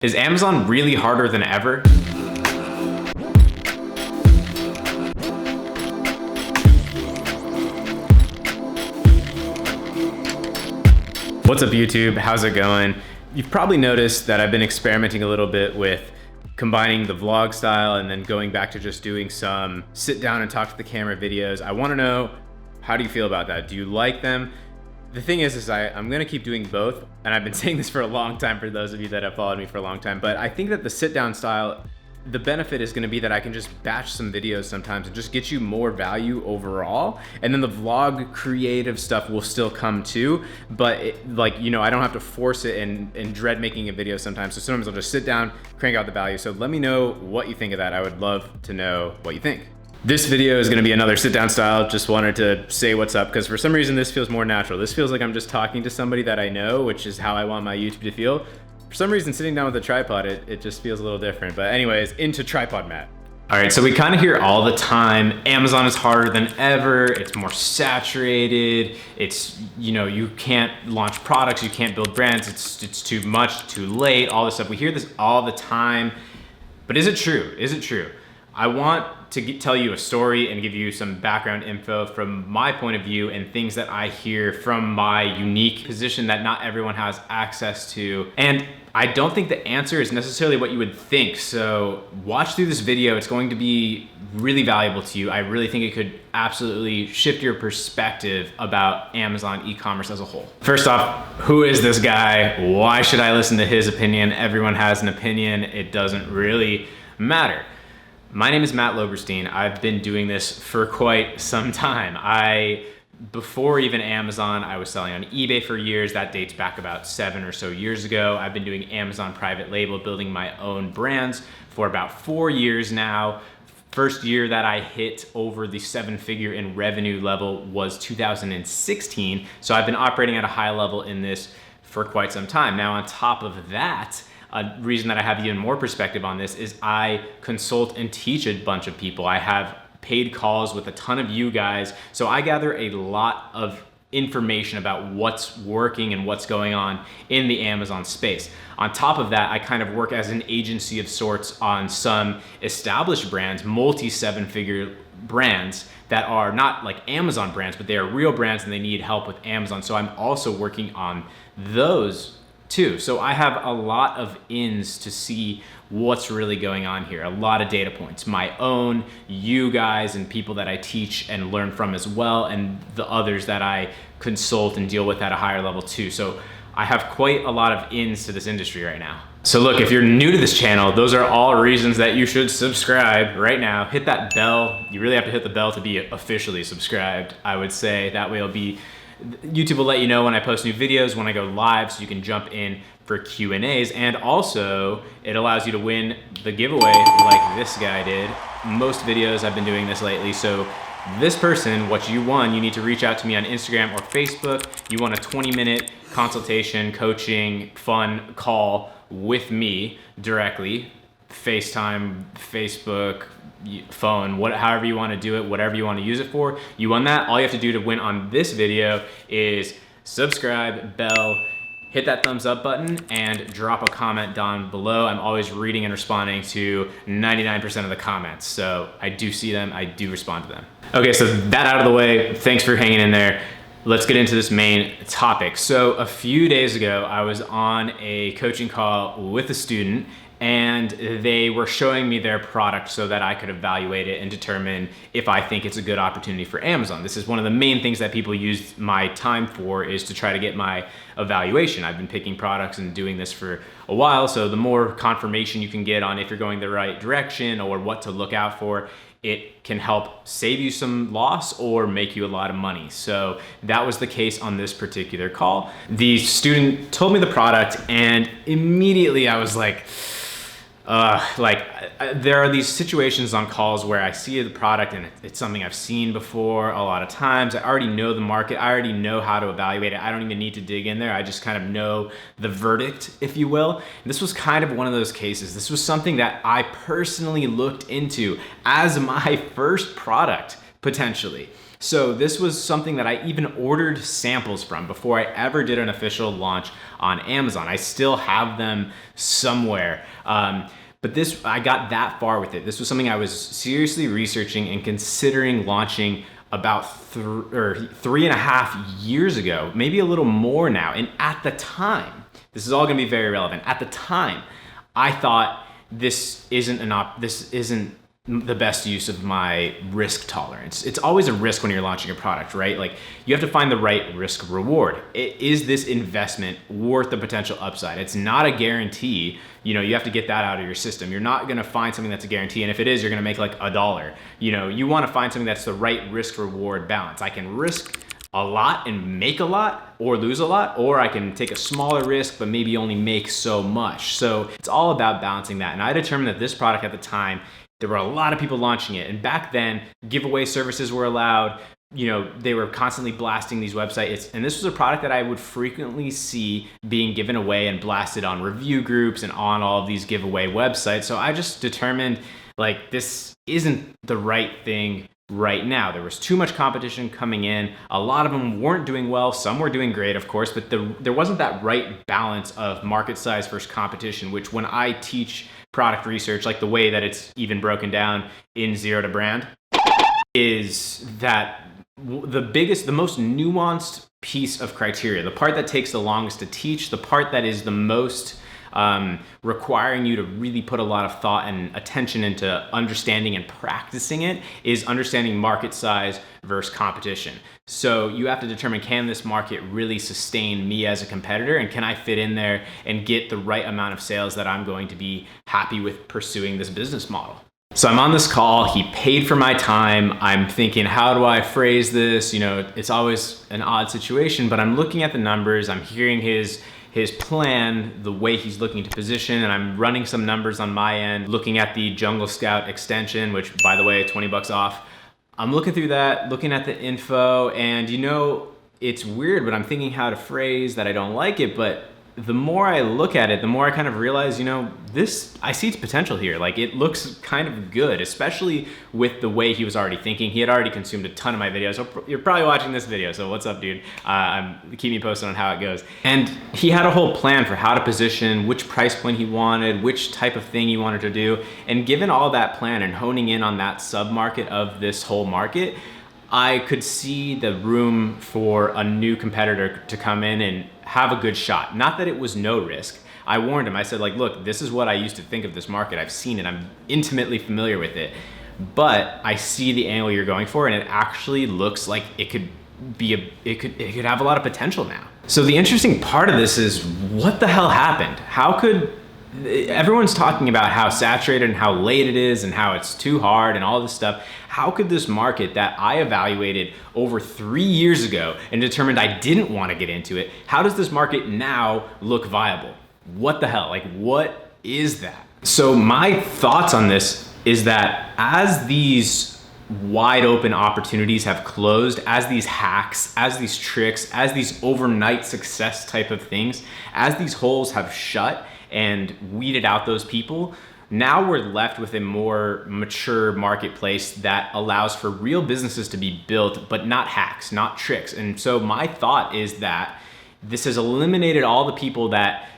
Is Amazon really harder than ever? What's up YouTube? How's it going? You've probably noticed that I've been experimenting a little bit with combining the vlog style and then going back to just doing some sit down and talk to the camera videos. I want to know, how do you feel about that? Do you like them? The thing is I'm gonna keep doing both, and I've been saying this for a long time for those of you that have followed me for a long time, but I think that the sit down style, the benefit is gonna be that I can just batch some videos sometimes and just get you more value overall, and then the vlog creative stuff will still come too, but I don't have to force it and dread making a video sometimes, so sometimes I'll just sit down, crank out the value. So let me know what you think of that. I would love to know what you think. This video is gonna be another sit down style. Just wanted to say what's up, because for some reason this feels more natural. This feels like I'm just talking to somebody that I know, which is how I want my YouTube to feel. For some reason, sitting down with a tripod, it just feels a little different. But anyways, into tripod mat. All right, so we kind of hear all the time, Amazon is harder than ever, it's more saturated, it's, you can't launch products, you can't build brands, it's too much, too late, all this stuff. We hear this all the time, but is it true? Is it true? I want to tell you a story and give you some background info from my point of view and things that I hear from my unique position that not everyone has access to. And I don't think the answer is necessarily what you would think. So watch through this video. It's going to be really valuable to you. I really think it could absolutely shift your perspective about Amazon e-commerce as a whole. First off, who is this guy? Why should I listen to his opinion? Everyone has an opinion. It doesn't really matter. My name is Matt Loberstein. I've been doing this for quite some time. Before even Amazon, I was selling on eBay for years. That dates back about 7 or so years ago. I've been doing Amazon private label, building my own brands for about 4 years now. First year that I hit over the 7-figure in revenue level was 2016. So I've been operating at a high level in this for quite some time. Now, on top of that, a reason that I have even more perspective on this is I consult and teach a bunch of people. I have paid calls with a ton of you guys. So I gather a lot of information about what's working and what's going on in the Amazon space. On top of that, I kind of work as an agency of sorts on some established brands, multi-7-figure brands that are not like Amazon brands, but they are real brands and they need help with Amazon. So I'm also working on those too. So I have a lot of ins to see what's really going on here. A lot of data points, my own, you guys, and people that I teach and learn from as well, and the others that I consult and deal with at a higher level too. So I have quite a lot of ins to this industry right now. So look, if you're new to this channel, those are all reasons that you should subscribe right now. Hit that bell. You really have to hit the bell to be officially subscribed, I would say. That way YouTube will let you know when I post new videos, when I go live, so you can jump in for Q&As. And also, it allows you to win the giveaway like this guy did. Most videos I've been doing this lately, so this person, what you won, you need to reach out to me on Instagram or Facebook. You want a 20-minute consultation, coaching, fun call with me directly, FaceTime, Facebook, phone, however you want to do it, whatever you want to use it for. You won that. All you have to do to win on this video is subscribe, bell, hit that thumbs up button, and drop a comment down below. I'm always reading and responding to 99% of the comments. So I do see them, I do respond to them. Okay, so that out of the way, thanks for hanging in there. Let's get into this main topic. So a few days ago, I was on a coaching call with a student, and they were showing me their product so that I could evaluate it and determine if I think it's a good opportunity for Amazon. This is one of the main things that people use my time for, is to try to get my evaluation. I've been picking products and doing this for a while, so the more confirmation you can get on if you're going the right direction or what to look out for, it can help save you some loss or make you a lot of money. So that was the case on this particular call. The student told me the product, and immediately I was like, there are these situations on calls where I see the product and it's something I've seen before a lot of times. I already know the market. I already know how to evaluate it. I don't even need to dig in there. I just kind of know the verdict, if you will. And this was kind of one of those cases. This was something that I personally looked into as my first product potentially. So this was something that I even ordered samples from before I ever did an official launch on Amazon. I still have them somewhere. But this, I got that far with it. This was something I was seriously researching and considering launching about 3.5 years ago, maybe a little more now. And at the time, this is all gonna be very relevant. At the time, I thought this isn't the best use of my risk tolerance. It's always a risk when you're launching a product, right? Like, you have to find the right risk reward. Is this investment worth the potential upside? It's not a guarantee. You know, you have to get that out of your system. You're not gonna find something that's a guarantee, and if it is, you're gonna make like $1. You know, you wanna find something that's the right risk reward balance. I can risk a lot and make a lot, or lose a lot, or I can take a smaller risk but maybe only make so much. So it's all about balancing that. And I determined that this product at the time, there were a lot of people launching it. And back then, giveaway services were allowed. You know, they were constantly blasting these websites. And this was a product that I would frequently see being given away and blasted on review groups and on all of these giveaway websites. So I just determined, like, this isn't the right thing right now. There was too much competition coming in. A lot of them weren't doing well. Some were doing great, of course, but there wasn't that right balance of market size versus competition, which when I teach product research, like the way that it's even broken down in Zero to Brand, is that the most nuanced piece of criteria, the part that takes the longest to teach, the part that is the most requiring you to really put a lot of thought and attention into understanding and practicing it, is understanding market size versus competition. So you have to determine, can this market really sustain me as a competitor, and can I fit in there and get the right amount of sales that I'm going to be happy with pursuing this business model. So I'm on this call, he paid for my time. I'm thinking, how do I phrase this? You know, it's always an odd situation, but I'm looking at the numbers, I'm hearing his plan, the way he's looking to position, and I'm running some numbers on my end, looking at the Jungle Scout extension, which, by the way, 20 bucks off. I'm looking through that, looking at the info, and you know, it's weird, but I'm thinking how to phrase that I don't like it, but the more I look at it, the more I kind of realize, you know, I see its potential here. Like, it looks kind of good, especially with the way he was already thinking. He had already consumed a ton of my videos. So you're probably watching this video, so what's up, dude? Keep me posted on how it goes. And he had a whole plan for how to position, which price point he wanted, which type of thing he wanted to do. And given all that plan and honing in on that sub-market of this whole market, I could see the room for a new competitor to come in and have a good shot. Not that it was no risk. I warned him, I said, like, look, this is what I used to think of this market. I've seen it, I'm intimately familiar with it, but I see the angle you're going for, and it actually looks like it could have a lot of potential now. So the interesting part of this is, what the hell happened? Everyone's talking about how saturated and how late it is and how it's too hard and all this stuff. How could this market that I evaluated over 3 years ago and determined I didn't want to get into it, how does this market now look viable? What the hell? Like, what is that? So my thoughts on this is that as these wide open opportunities have closed, as these hacks, as these tricks, as these overnight success type of things, as these holes have shut and weeded out those people, now we're left with a more mature marketplace that allows for real businesses to be built, but not hacks, not tricks. And so my thought is that this has eliminated all the people that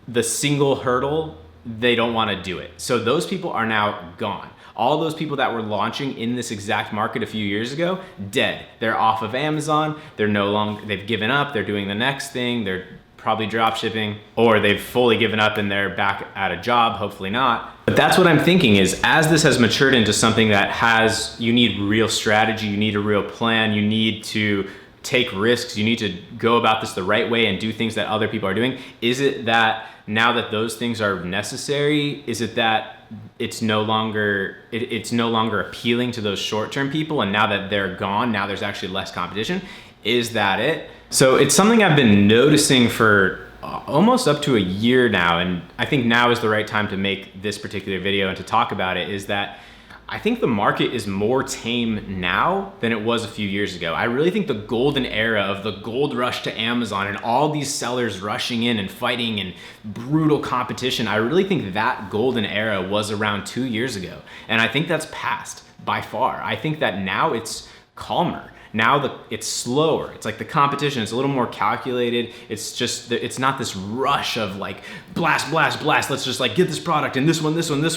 the single hurdle, they don't want to do it. So those people are now gone. All those people that were launching in this exact market a few years ago, dead. They're off of Amazon. They've given up. They're doing the next thing. They're probably drop shipping, or they've fully given up and they're back at a job, hopefully not. But that's what I'm thinking is, as this has matured into something that you need real strategy, you need a real plan, you need to take risks, you need to go about this the right way and do things that other people are doing. Is it that now that those things are necessary, is it that it's no longer appealing to those short-term people, and now that they're gone, now there's actually less competition? Is that it? So it's something I've been noticing for almost up to a year now, and I think now is the right time to make this particular video and to talk about it, is that I think the market is more tame now than it was a few years ago. I really think the golden era of the gold rush to Amazon and all these sellers rushing in and fighting and brutal competition, I really think that golden era was around 2 years ago. And I think that's passed by far. I think that now it's calmer. Now it's slower. It's like the competition is a little more calculated. It's not this rush of like blast, blast, blast. Let's just like get this product and this one,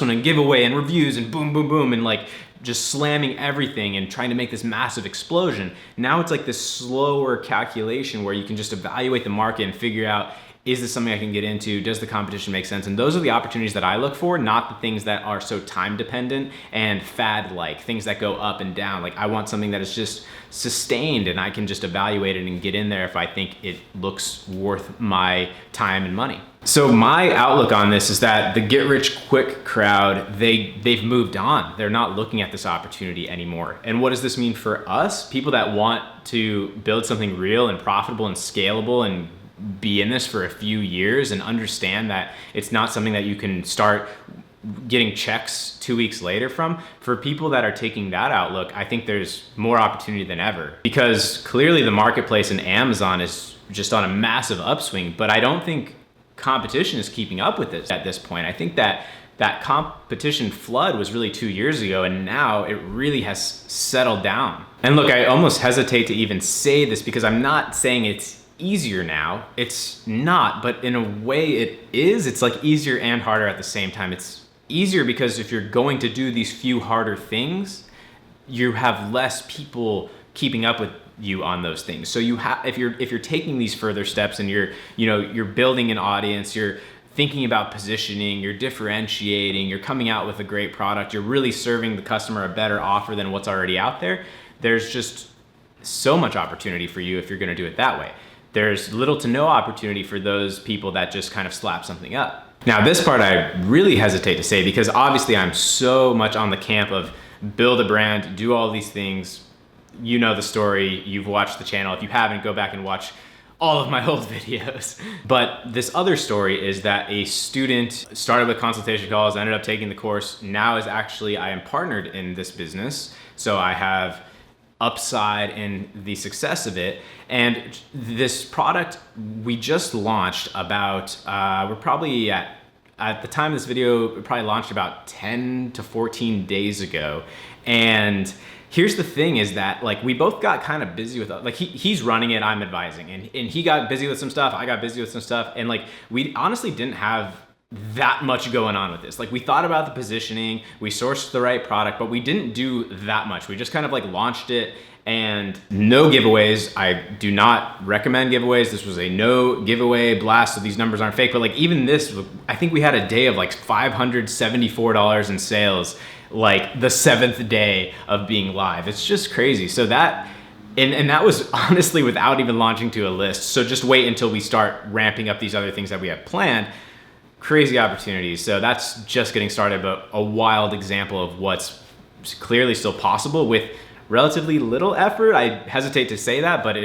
and giveaway and reviews and boom, boom, boom, and like just slamming everything and trying to make this massive explosion. Now it's like this slower calculation where you can just evaluate the market and figure out, is this something I can get into? Does the competition make sense? And those are the opportunities that I look for, not the things that are so time dependent and fad-like, things that go up and down. Like I want something that is just sustained and I can just evaluate it and get in there if I think it looks worth my time and money. So my outlook on this is that the get rich quick crowd, they've moved on. They're not looking at this opportunity anymore. And what does this mean for us? People that want to build something real and profitable and scalable and be in this for a few years and understand that it's not something that you can start getting checks 2 weeks later from. For people that are taking that outlook, I think there's more opportunity than ever, because clearly the marketplace and Amazon is just on a massive upswing, but I don't think competition is keeping up with this at this point. I think that competition flood was really 2 years ago, and now it really has settled down. And look, I almost hesitate to even say this because I'm not saying it's easier now. It's not, but in a way it is. It's like easier and harder at the same time. It's easier because if you're going to do these few harder things, you have less people keeping up with you on those things. So you have, if you're taking these further steps and you're building an audience, you're thinking about positioning, you're differentiating, you're coming out with a great product, you're really serving the customer a better offer than what's already out there, there's just so much opportunity for you if you're going to do it that way. There's little to no opportunity for those people that just kind of slap something up. Now, this part I really hesitate to say because obviously I'm so much on the camp of build a brand, do all these things. You know the story, you've watched the channel. If you haven't, go back and watch all of my old videos. But this other story is that a student started with consultation calls, ended up taking the course. Now is actually, I am partnered in this business. So I have upside in the success of it. And this product we just launched about, we're probably at the time of this video, it probably launched about 10 to 14 days ago. And here's the thing is that like we both got kind of busy with, like he's running it, I'm advising, and he got busy with some stuff, I got busy with some stuff. And like we honestly didn't have that much going on with this. Like we thought about the positioning, we sourced the right product, but we didn't do that much. We just kind of like launched it, and no giveaways. I do not recommend giveaways. This was a no giveaway blast, so these numbers aren't fake, but like even this, I think we had a day of like $574 in sales, like the 7th day of being live. It's just crazy. So that, and that was honestly without even launching to a list. So just wait until we start ramping up these other things that we have planned. Crazy opportunities. So that's just getting started, but a wild example of what's clearly still possible with relatively little effort. I hesitate to say that, but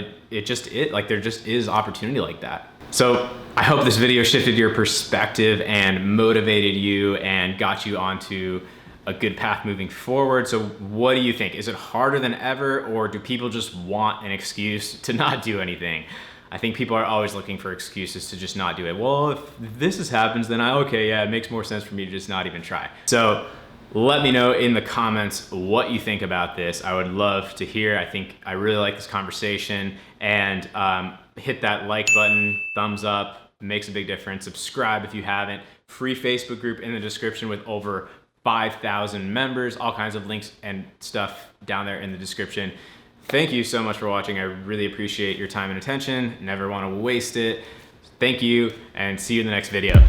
like there just is opportunity like that. So I hope this video shifted your perspective and motivated you and got you onto a good path moving forward. So what do you think? Is it harder than ever, or do people just want an excuse to not do anything? I think people are always looking for excuses to just not do it. Well, if this happens, then okay, yeah, it makes more sense for me to just not even try. So let me know in the comments what you think about this. I would love to hear. I really like this conversation, and hit that like button, thumbs up, makes a big difference. Subscribe if you haven't. Free Facebook group in the description with over 5,000 members, all kinds of links and stuff down there in the description. Thank you so much for watching. I really appreciate your time and attention. Never want to waste it. Thank you, and see you in the next video.